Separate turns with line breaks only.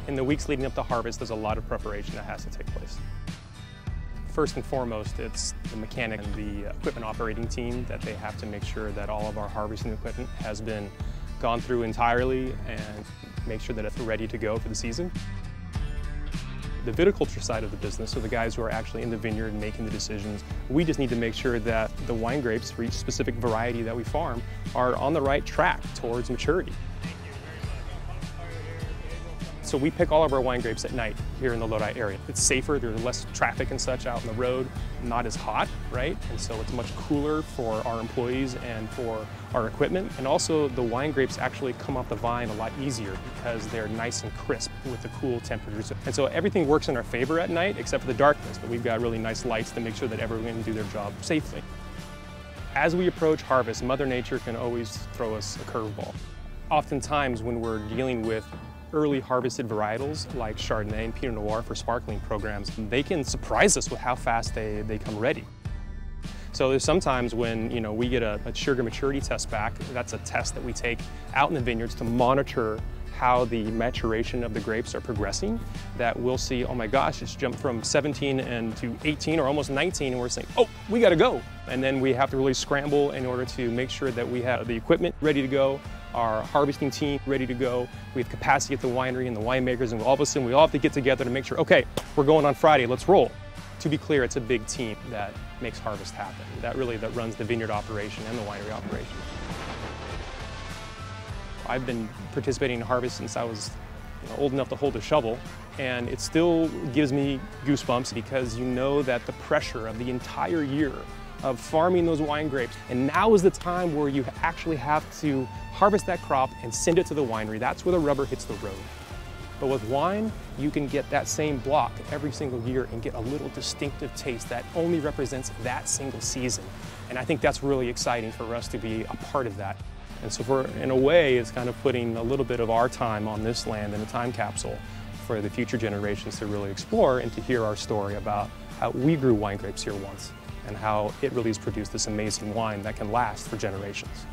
In the weeks leading up to harvest, there's a lot of preparation that has to take place. First and foremost, it's the mechanic and the equipment operating team that they have to make sure that all of our harvesting equipment has been gone through entirely and make sure that it's ready to go for the season. The viticulture side of the business, so the guys who are actually in the vineyard and making the decisions, we just need to make sure that the wine grapes for each specific variety that we farm are on the right track towards maturity. So we pick all of our wine grapes at night here in the Lodi area. It's safer, there's less traffic and such out on the road, not as hot, right? And so it's much cooler for our employees and for our equipment. And also the wine grapes actually come off the vine a lot easier because they're nice and crisp with the cool temperatures. And so everything works in our favor at night except for the darkness, but we've got really nice lights to make sure that everyone can do their job safely. As we approach harvest, Mother Nature can always throw us a curveball. Oftentimes when we're dealing with early harvested varietals like Chardonnay and Pinot Noir for sparkling programs, they can surprise us with how fast they come ready. So there's sometimes when we get a sugar maturity test back, that's a test that we take out in the vineyards to monitor how the maturation of the grapes are progressing, that we'll see, oh my gosh, it's jumped from 17 and to 18 or almost 19, and we're saying, oh, we gotta go. And then we have to really scramble in order to make sure that we have the equipment ready to go, our harvesting team ready to go, we have capacity at the winery and the winemakers, and all of a sudden we all have to get together to make sure, okay, we're going on Friday, let's roll. To be clear, it's a big team that makes harvest happen, that runs the vineyard operation and the winery operation. I've been participating in harvest since I was old enough to hold a shovel, and it still gives me goosebumps because you know that the pressure of the entire year of farming those wine grapes, and now is the time where you actually have to harvest that crop and send it to the winery. That's where the rubber hits the road. But with wine, you can get that same block every single year and get a little distinctive taste that only represents that single season. And I think that's really exciting for us to be a part of that. And so in a way, it's kind of putting a little bit of our time on this land in a time capsule for the future generations to really explore and to hear our story about how we grew wine grapes here once and how it really has produced this amazing wine that can last for generations.